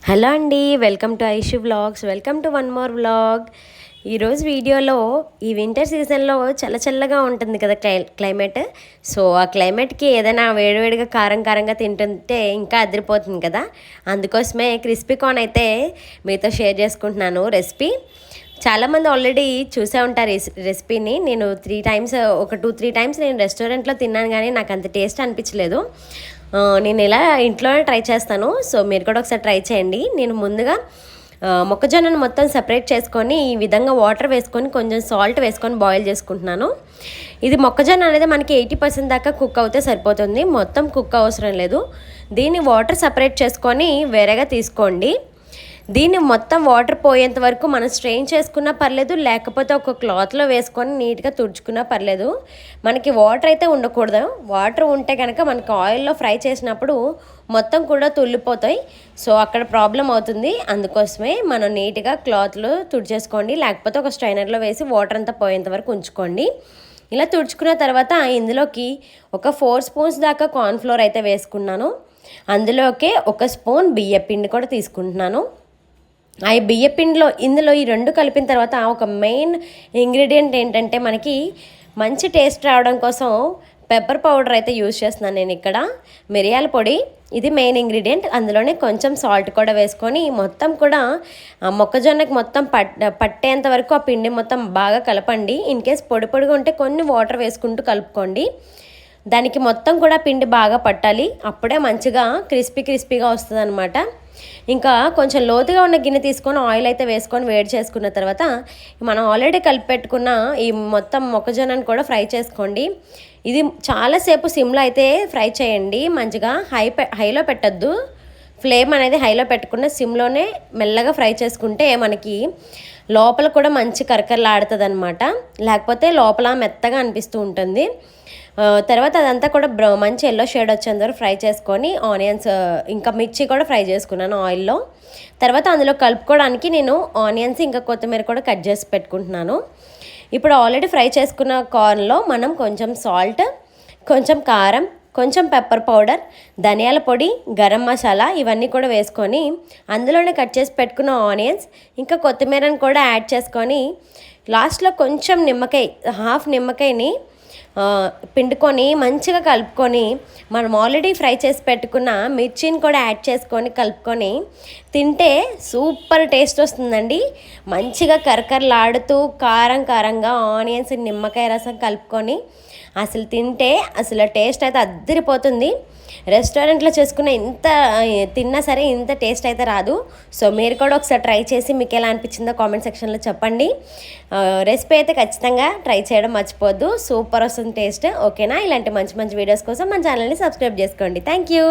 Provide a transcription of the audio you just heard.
Hello అండి, welcome to Aishu vlogs. Welcome to one more vlog. ఈరోజు వీడియోలో ఈ వింటర్ సీజన్లో చల్లగా ఉంటుంది కదా క్లైమేట్. సో ఆ క్లైమేట్కి ఏదైనా వేడివేడిగా కారంగా తింటుంటే ఇంకా అదిరిపోతుంది కదా. అందుకోసమే క్రిస్పీ కార్న్ అయితే మీతో షేర్ చేసుకుంటున్నాను రెసిపీ. చాలామంది ఆల్రెడీ చూసే ఉంటారు ఈ రెసిపీని. నేను 2-3 టైమ్స్ నేను రెస్టారెంట్లో తిన్నాను, కానీ నాకు అంత టేస్ట్ అనిపించలేదు. నేను ఇలా ఇంట్లోనే ట్రై చేస్తాను. సో మీరు కూడా ఒకసారి ట్రై చేయండి. నేను ముందుగా మొక్కజొన్నను మొత్తం సెపరేట్ చేసుకొని ఈ విధంగా వాటర్ వేసుకొని కొంచెం సాల్ట్ వేసుకొని బాయిల్ చేసుకుంటున్నాను. ఇది మొక్కజొన్న అనేది మనకి 80% దాకా కుక్ అవుతే సరిపోతుంది, మొత్తం కుక్ అవసరం లేదు. దీన్ని వాటర్ సెపరేట్ చేసుకొని వేరేగా తీసుకోండి. దీన్ని మొత్తం వాటర్ పోయేంత వరకు మనం స్ట్రెయిన్ చేసుకున్నా పర్లేదు, లేకపోతే ఒక క్లాత్లో వేసుకొని నీట్గా తుడుచుకున్నా పర్లేదు. మనకి వాటర్ అయితే ఉండకూడదు. వాటర్ ఉంటే కనుక మనకి ఆయిల్లో ఫ్రై చేసినప్పుడు మొత్తం కూడా తుల్లిపోతాయి. సో అక్కడ ప్రాబ్లం అవుతుంది. అందుకోసమే మనం నీట్గా క్లాత్లో తుడిచేసుకోండి, లేకపోతే ఒక స్ట్రైనర్లో వేసి వాటర్ అంతా పోయేంత వరకు ఉంచుకోండి. ఇలా తుడుచుకున్న తర్వాత ఇందులోకి ఒక 4 స్పూన్స్ దాకా కార్న్ఫ్లోర్ అయితే వేసుకున్నాను. అందులోకే 1 స్పూన్ బియ్యపిండి కూడా తీసుకుంటున్నాను. ఆ బియ్యపిండిలో ఇందులో ఈ 2 కలిపిన తర్వాత ఒక మెయిన్ ఇంగ్రీడియంట్ ఏంటంటే మనకి మంచి టేస్ట్ రావడం కోసం పెప్పర్ పౌడర్ అయితే యూజ్ చేస్తున్నాను నేను ఇక్కడ. మిరియాల పొడి ఇది మెయిన్ ఇంగ్రీడియంట్. అందులోనే కొంచెం సాల్ట్ కూడా వేసుకొని మొత్తం కూడా మొక్కజొన్నకి మొత్తం పట్టేంత వరకు ఆ పిండి మొత్తం బాగా కలపండి. ఇన్ కేస్ పొడిగా ఉంటే కొన్ని వాటర్ వేసుకుంటూ కలుపుకోండి. దానికి మొత్తం కూడా పిండి బాగా పట్టాలి, అప్పుడే మంచిగా క్రిస్పీగా వస్తుంది అనమాట. ఇంకా కొంచెం లోతుగా ఉన్న గిన్నె తీసుకొని ఆయిల్ అయితే వేసుకొని వేడి చేసుకున్న తర్వాత మనం ఆల్రెడీ కలిపి పెట్టుకున్న ఈ మొత్తం మొక్కజొన్నను కూడా ఫ్రై చేసుకోండి. ఇది చాలాసేపు సిమ్లో అయితే ఫ్రై చేయండి, మంచిగా హైలో పెట్టద్దు. ఫ్లేమ్ అనేది హైలో పెట్టుకున్న సిమ్లోనే మెల్లగా ఫ్రై చేసుకుంటే మనకి లోపల కూడా మంచి కరకరలాడుతుంది అనమాట, లేకపోతే లోపల మెత్తగా అనిపిస్తూ ఉంటుంది. తర్వాత అదంతా కూడా మంచి ఎల్లో షేడ్ వచ్చేంత వరకు ఫ్రై చేసుకొని ఆనియన్స్ ఇంకా మిర్చి కూడా ఫ్రై చేసుకున్నాను ఆయిల్లో. తర్వాత అందులో కలుపుకోవడానికి నేను ఆనియన్స్ ఇంకా కొత్తిమీర కూడా కట్ చేసి పెట్టుకుంటున్నాను. ఇప్పుడు ఆల్రెడీ ఫ్రై చేసుకున్న కార్న్లో మనం కొంచెం సాల్ట్, కొంచెం కారం, కొంచెం పెప్పర్ పౌడర్, ధనియాల పొడి, గరం మసాలా ఇవన్నీ కూడా వేసుకొని అందులోనే కట్ చేసి పెట్టుకున్న ఆనియన్స్ ఇంకా కొత్తిమీరని కూడా యాడ్ చేసుకొని లాస్ట్లో కొంచెం నిమ్మకాయ, హాఫ్ నిమ్మకాయని పిండుకొని మంచిగా కలుపుకొని మనం ఆల్రెడీ ఫ్రై చేసి పెట్టుకున్న మిర్చిని కూడా యాడ్ చేసుకొని కలుపుకొని తింటే సూపర్ టేస్ట్ వస్తుందండి. మంచిగా కరకరలాడుతూ కారంగా ఆనియన్స్, నిమ్మకాయ రసం కలుపుకొని అసలు తింటే అసలు టేస్ట్ అయితే అద్దరిపోతుంది. రెస్టారెంట్లో చేసుకున్న ఇంత తిన్నా సరే ఇంత టేస్ట్ అయితే రాదు. సో మీరు కూడా ఒకసారి ట్రై చేసి మీకు ఎలా అనిపించిందో కామెంట్ సెక్షన్లో చెప్పండి. రెసిపీ అయితే ఖచ్చితంగా ట్రై చేయడం మర్చిపోద్దు, సూపర్ వస్తుంది టేస్ట్. ఓకేనా? ఇలాంటి మంచి వీడియోస్ కోసం మన ఛానల్ని సబ్స్క్రైబ్ చేసుకోండి. Thank you.